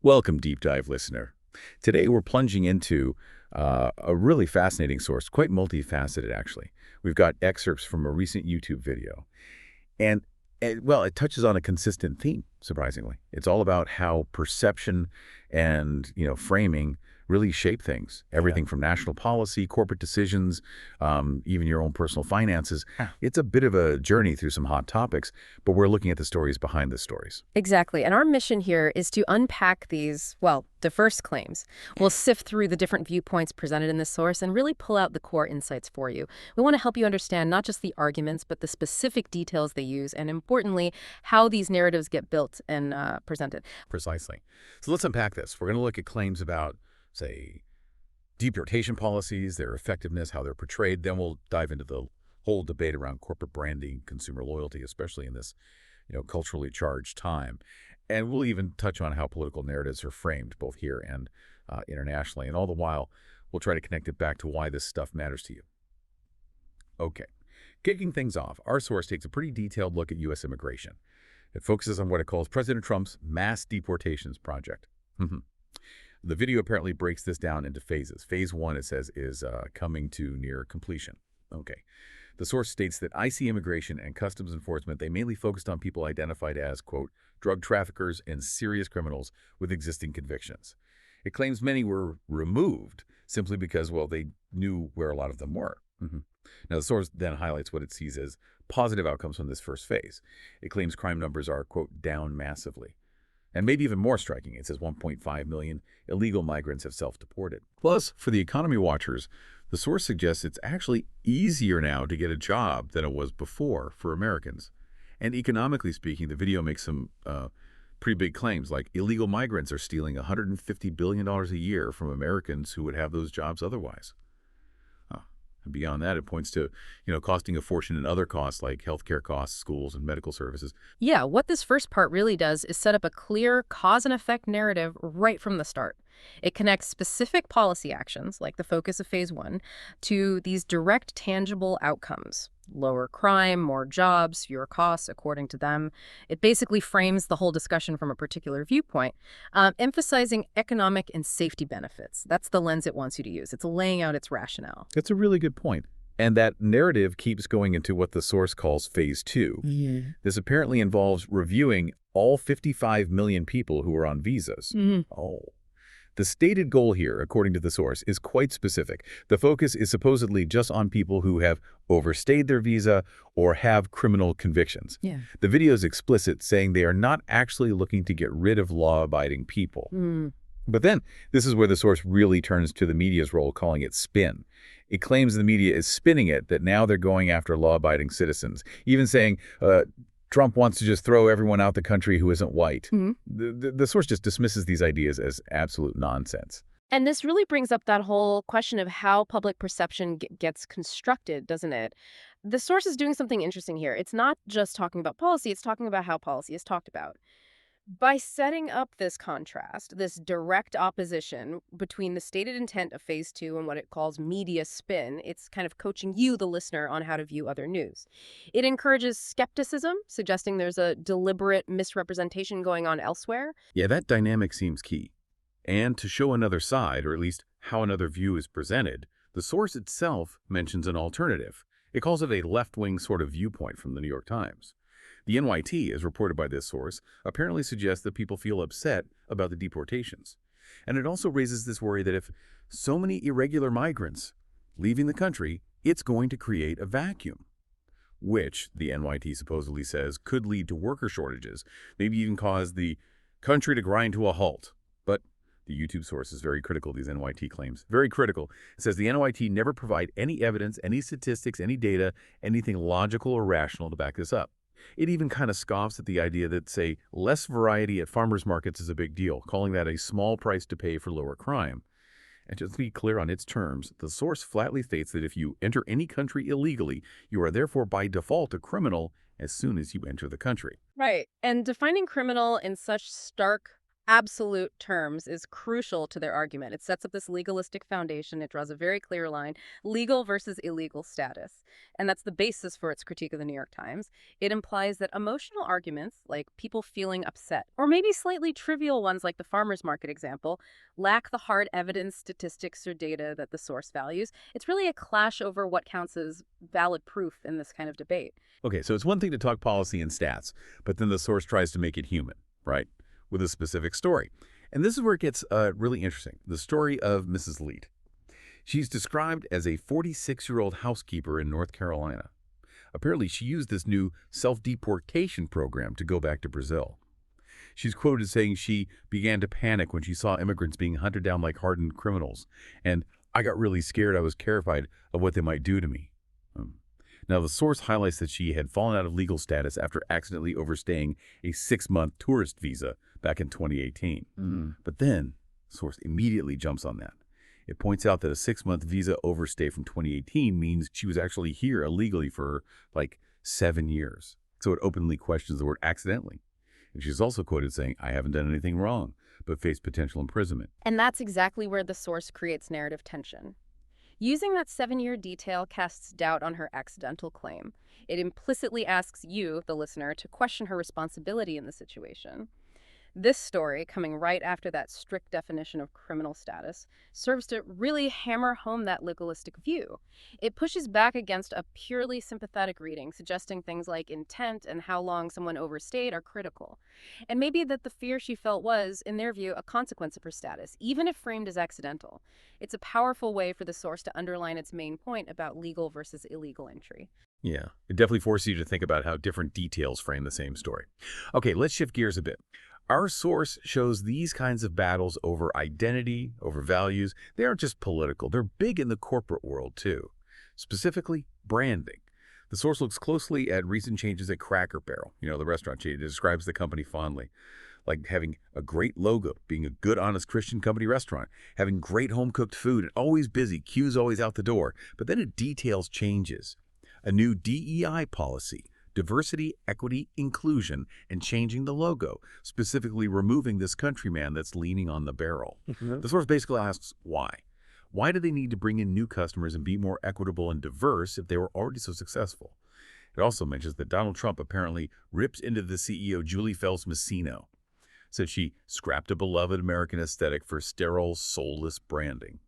Welcome, Deep Dive listener. Today we're plunging into a really fascinating source, quite multifaceted actually. We've got excerpts from a recent YouTube video. And it touches on a consistent theme, surprisingly. It's all about how perception and, framing really shape things. Everything from national policy, corporate decisions, even your own personal finances. Huh. It's a bit of a journey through some hot topics, but we're looking at the stories behind the stories. Exactly. And our mission here is to unpack these, diverse claims. We'll sift through the different viewpoints presented in this source and really pull out the core insights for you. We want to help you understand not just the arguments, but the specific details they use, and importantly, how these narratives get built and presented. Precisely. So let's unpack this. We're going to look at claims about, say, deportation policies, their effectiveness, how they're portrayed. Then we'll dive into the whole debate around corporate branding, consumer loyalty, especially in this, culturally charged time. And we'll even touch on how political narratives are framed, both here and internationally. And all the while, we'll try to connect it back to why this stuff matters to you. Okay. Kicking things off, our source takes a pretty detailed look at U.S. immigration. It focuses on what it calls President Trump's mass deportations project. The video apparently breaks this down into phases. Phase 1, it says, is coming to near completion. Okay. The source states that ICE immigration and customs enforcement, they mainly focused on people identified as, quote, drug traffickers and serious criminals with existing convictions. It claims many were removed simply because, they knew where a lot of them were. Now, the source then highlights what it sees as positive outcomes from this first phase. It claims crime numbers are, quote, down massively. And maybe even more striking, it says 1.5 million illegal migrants have self-deported. Plus, for the economy watchers, the source suggests it's actually easier now to get a job than it was before for Americans. And economically speaking, the video makes some pretty big claims, like illegal migrants are stealing $150 billion a year from Americans who would have those jobs otherwise. And beyond that, it points to, costing a fortune in other costs like healthcare costs, schools, and medical services. Yeah, what this first part really does is set up a clear cause and effect narrative right from the start. It connects specific policy actions, like the focus of Phase 1, to these direct, tangible outcomes. Lower crime, more jobs, fewer costs, according to them. It basically frames the whole discussion from a particular viewpoint, emphasizing economic and safety benefits. That's the lens it wants you to use. It's laying out its rationale. That's a really good point. And that narrative keeps going into what the source calls Phase 2. This apparently involves reviewing all 55 million people who are on visas. The stated goal here, according to the source, is quite specific. The focus is supposedly just on people who have overstayed their visa or have criminal convictions. The video is explicit, saying they are not actually looking to get rid of law-abiding people. But then, this is where the source really turns to the media's role, calling it spin. It claims the media is spinning it, that now they're going after law-abiding citizens, even saying Trump wants to just throw everyone out the country who isn't white. The source just dismisses these ideas as absolute nonsense. And this really brings up that whole question of how public perception gets constructed, doesn't it? The source is doing something interesting here. It's not just talking about policy, it's talking about how policy is talked about. By setting up this contrast, this direct opposition between the stated intent of Phase 2 and what it calls media spin, it's kind of coaching you, the listener, on how to view other news. It encourages skepticism, suggesting there's a deliberate misrepresentation going on elsewhere. Yeah, that dynamic seems key. And to show another side, or at least how another view is presented, the source itself mentions an alternative. It calls it a left-wing sort of viewpoint from the New York Times. The NYT, as reported by this source, apparently suggests that people feel upset about the deportations. And it also raises this worry that if so many irregular migrants leaving the country, it's going to create a vacuum, which, the NYT supposedly says, could lead to worker shortages, maybe even cause the country to grind to a halt. But the YouTube source is very critical of these NYT claims. Very critical. It says the NYT never provide any evidence, any statistics, any data, anything logical or rational to back this up. It even kind of scoffs at the idea that, say, less variety at farmers markets is a big deal, calling that a small price to pay for lower crime. And just to be clear on its terms, the source flatly states that if you enter any country illegally, you are therefore by default a criminal as soon as you enter the country. Right. And defining criminal in such stark absolute terms is crucial to their argument. It sets up this legalistic foundation. It draws a very clear line, legal versus illegal status. And that's the basis for its critique of the New York Times. It implies that emotional arguments, like people feeling upset, or maybe slightly trivial ones like the farmer's market example, lack the hard evidence, statistics, or data that the source values. It's really a clash over what counts as valid proof in this kind of debate. Okay, so it's one thing to talk policy and stats, but then the source tries to make it human, right? With a specific story. And this is where it gets really interesting. The story of Mrs. Leet. She's described as a 46-year-old housekeeper in North Carolina. Apparently, she used this new self-deportation program to go back to Brazil. She's quoted saying she began to panic when she saw immigrants being hunted down like hardened criminals. And I got really scared. I was terrified of what they might do to me. Now, the source highlights that she had fallen out of legal status after accidentally overstaying a 6-month tourist visa back in 2018. But then, the source immediately jumps on that. It points out that a 6-month visa overstay from 2018 means she was actually here illegally for like 7 years. So it openly questions the word accidentally. And she's also quoted saying, I haven't done anything wrong, but face potential imprisonment. And that's exactly where the source creates narrative tension. Using that 7-year detail casts doubt on her accidental claim. It implicitly asks you, the listener, to question her responsibility in the situation. This story, coming right after that strict definition of criminal status, serves to really hammer home that legalistic view. It pushes back against a purely sympathetic reading, suggesting things like intent and how long someone overstayed are critical. And maybe that the fear she felt was, in their view, a consequence of her status, even if framed as accidental. It's a powerful way for the source to underline its main point about legal versus illegal entry. Yeah, it definitely forces you to think about how different details frame the same story. Okay, let's shift gears a bit. Our source shows these kinds of battles over identity, over values. They aren't just political. They're big in the corporate world, too. Specifically, branding. The source looks closely at recent changes at Cracker Barrel, the restaurant chain. It describes the company fondly, like having a great logo, being a good, honest Christian company restaurant, having great home-cooked food, and always busy, queues always out the door. But then it details changes. A new DEI policy, diversity, equity, inclusion, and changing the logo, specifically removing this countryman that's leaning on the barrel. The source basically asks why. Why do they need to bring in new customers and be more equitable and diverse if they were already so successful? It also mentions that Donald Trump apparently ripped into the CEO Julie Fells-Massino. Said she scrapped a beloved American aesthetic for sterile, soulless branding,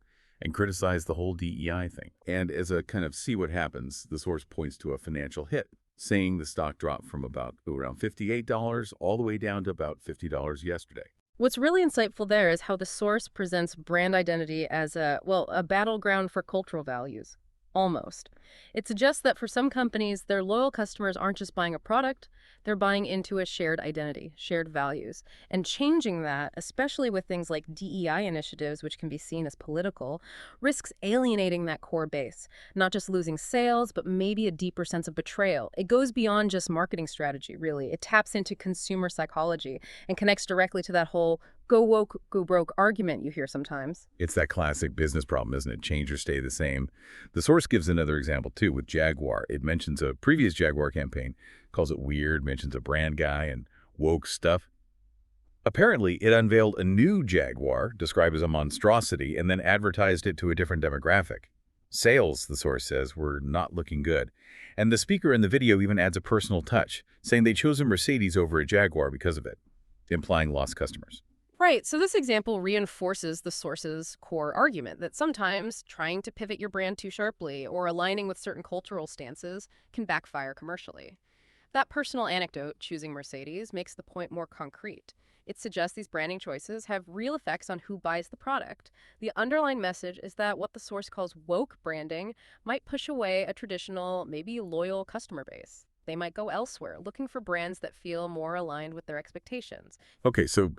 and criticized the whole DEI thing. And as a kind of see what happens, the source points to a financial hit, saying the stock dropped from about around $58 all the way down to about $50 yesterday. What's really insightful there is how the source presents brand identity as a battleground for cultural values. Almost. It suggests that for some companies, their loyal customers aren't just buying a product, they're buying into a shared identity, shared values. And changing that, especially with things like DEI initiatives, which can be seen as political, risks alienating that core base. Not just losing sales, but maybe a deeper sense of betrayal. It goes beyond just marketing strategy, really. It taps into consumer psychology and connects directly to that whole go woke, go broke argument you hear sometimes. It's that classic business problem, isn't it? Change or stay the same. The source gives another example, too, with Jaguar. It mentions a previous Jaguar campaign, calls it weird, mentions a brand guy and woke stuff. Apparently, it unveiled a new Jaguar, described as a monstrosity, and then advertised it to a different demographic. Sales, the source says, were not looking good. And the speaker in the video even adds a personal touch, saying they chose a Mercedes over a Jaguar because of it, implying lost customers. Right, so this example reinforces the source's core argument that sometimes trying to pivot your brand too sharply or aligning with certain cultural stances can backfire commercially. That personal anecdote, choosing Mercedes, makes the point more concrete. It suggests these branding choices have real effects on who buys the product. The underlying message is that what the source calls woke branding might push away a traditional, maybe loyal customer base. They might go elsewhere, looking for brands that feel more aligned with their expectations. Okay, so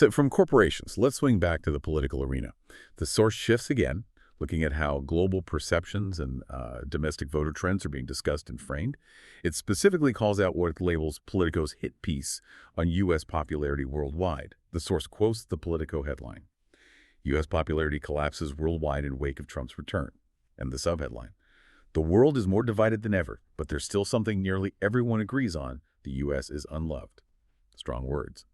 from corporations, let's swing back to the political arena. The source shifts again, looking at how global perceptions and domestic voter trends are being discussed and framed. It specifically calls out what it labels Politico's hit piece on U.S. popularity worldwide. The source quotes the Politico headline. U.S. popularity collapses worldwide in wake of Trump's return. And the subheadline. The world is more divided than ever, but there's still something nearly everyone agrees on. The U.S. is unloved. Strong words.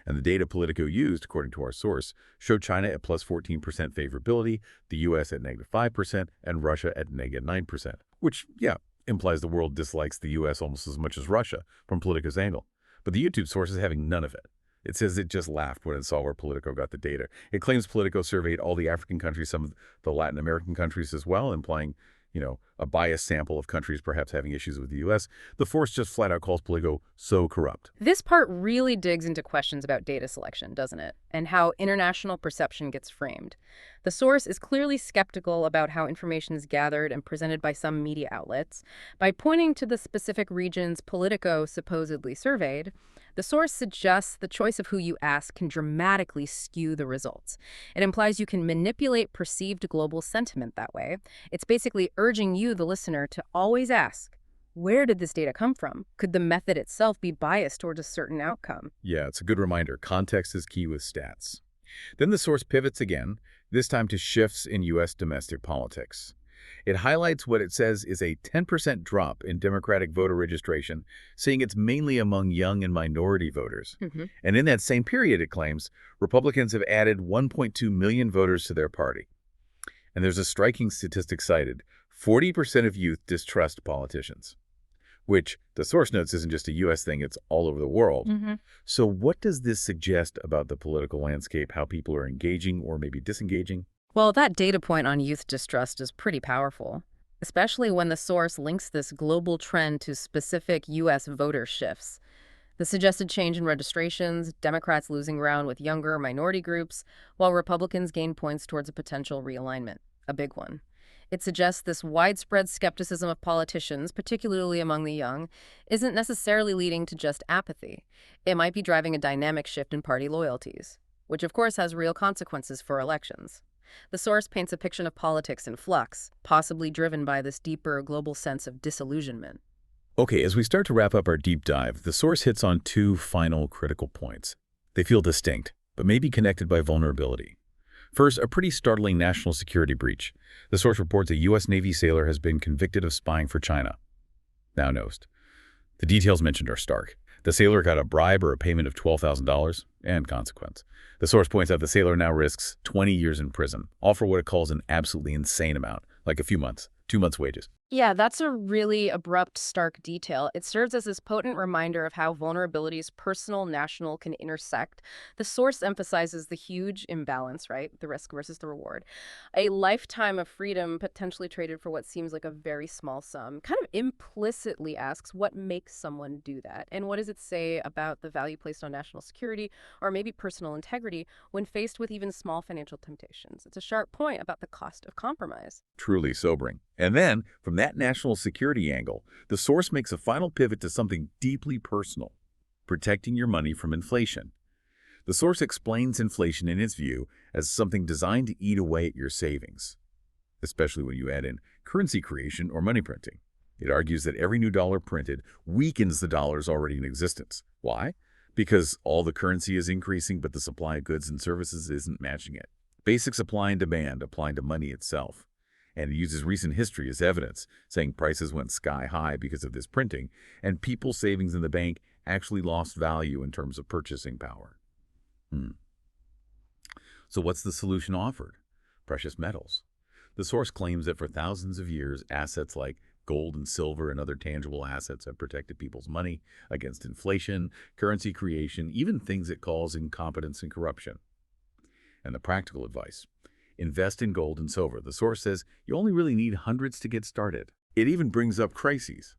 And the data Politico used, according to our source, showed China at plus 14% favorability, the U.S. at -5%, and Russia at -9%. Which, yeah, implies the world dislikes the U.S. almost as much as Russia from Politico's angle. But the YouTube source is having none of it. It says it just laughed when it saw where Politico got the data. It claims Politico surveyed all the African countries, some of the Latin American countries as well, implying, a biased sample of countries perhaps having issues with the U.S. The force just flat out calls Politico so corrupt. This part really digs into questions about data selection, doesn't it? And how international perception gets framed. The source is clearly skeptical about how information is gathered and presented by some media outlets. By pointing to the specific regions Politico supposedly surveyed, the source suggests the choice of who you ask can dramatically skew the results. It implies you can manipulate perceived global sentiment that way. It's basically urging you, the listener, to always ask, where did this data come from? Could the method itself be biased towards a certain outcome? Yeah, it's a good reminder. Context is key with stats. Then the source pivots again, this time to shifts in U.S. domestic politics. It highlights what it says is a 10% drop in Democratic voter registration, saying it's mainly among young and minority voters. And in that same period, it claims, Republicans have added 1.2 million voters to their party. And there's a striking statistic cited. 40% of youth distrust politicians, which the source notes isn't just a U.S. thing, it's all over the world. So what does this suggest about the political landscape, how people are engaging or maybe disengaging? Well, that data point on youth distrust is pretty powerful, especially when the source links this global trend to specific U.S. voter shifts. The suggested change in registrations, Democrats losing ground with younger minority groups, while Republicans gain points towards a potential realignment, a big one. It suggests this widespread skepticism of politicians, particularly among the young, isn't necessarily leading to just apathy. It might be driving a dynamic shift in party loyalties, which of course has real consequences for elections. The source paints a picture of politics in flux, possibly driven by this deeper global sense of disillusionment. Okay, as we start to wrap up our deep dive, the source hits on two final critical points. They feel distinct, but may be connected by vulnerability. First, a pretty startling national security breach. The source reports a U.S. Navy sailor has been convicted of spying for China. Now nost. The details mentioned are stark. The sailor got a bribe or a payment of $12,000 and consequence. The source points out the sailor now risks 20 years in prison, all for what it calls an absolutely insane amount, like a few months, 2 months' wages. Yeah, that's a really abrupt, stark detail. It serves as this potent reminder of how vulnerabilities, personal, national, can intersect. The source emphasizes the huge imbalance, right? The risk versus the reward. A lifetime of freedom potentially traded for what seems like a very small sum kind of implicitly asks what makes someone do that? And what does it say about the value placed on national security or maybe personal integrity when faced with even small financial temptations? It's a sharp point about the cost of compromise. Truly sobering. And then, from that national security angle, the source makes a final pivot to something deeply personal, protecting your money from inflation. The source explains inflation in its view as something designed to eat away at your savings, especially when you add in currency creation or money printing. It argues that every new dollar printed weakens the dollars already in existence. Why? Because all the currency is increasing, but the supply of goods and services isn't matching it. Basic supply and demand applying to money itself. And it uses recent history as evidence, saying prices went sky high because of this printing, and people's savings in the bank actually lost value in terms of purchasing power. So what's the solution offered? Precious metals. The source claims that for thousands of years, assets like gold and silver and other tangible assets have protected people's money against inflation, currency creation, even things it calls incompetence and corruption. And the practical advice: invest in gold and silver. The source says you only really need hundreds to get started. It even brings up crises,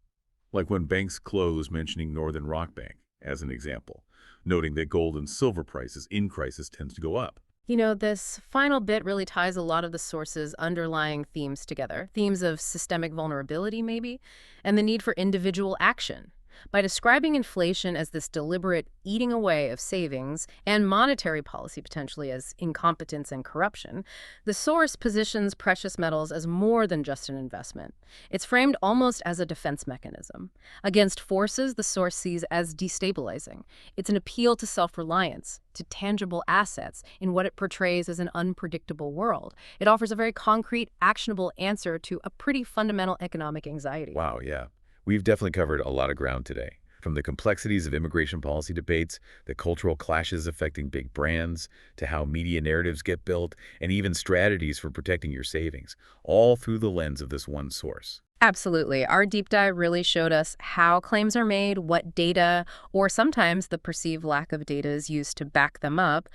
like when banks close, mentioning Northern Rock Bank as an example, noting that gold and silver prices in crisis tends to go up. You know, this final bit really ties a lot of the source's underlying themes together. Themes of systemic vulnerability, maybe, and the need for individual action. By describing inflation as this deliberate eating away of savings and monetary policy potentially as incompetence and corruption, the source positions precious metals as more than just an investment. It's framed almost as a defense mechanism against forces the source sees as destabilizing. It's an appeal to self-reliance, to tangible assets in what it portrays as an unpredictable world. It offers a very concrete, actionable answer to a pretty fundamental economic anxiety. Wow, yeah. We've definitely covered a lot of ground today. From the complexities of immigration policy debates, the cultural clashes affecting big brands, to how media narratives get built, and even strategies for protecting your savings, all through the lens of this one source. Absolutely. Our deep dive really showed us how claims are made, what data, or sometimes the perceived lack of data is used to back them up,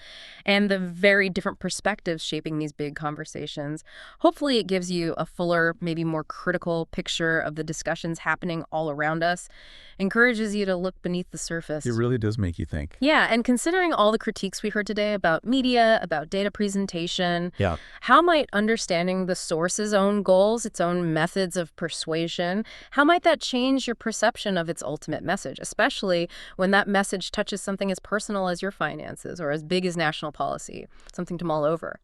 and the very different perspectives shaping these big conversations. Hopefully, it gives you a fuller, maybe more critical picture of the discussions happening all around us, encourages you to look beneath the It surface. really does make you think. Yeah, and considering all the critiques we heard today about media, about data presentation, Yeah. how might understanding the source's own goals, its own methods of persuasion, how might that change your perception of its ultimate message, especially when that message touches something as personal as your finances or as big as national policy, something to mull over?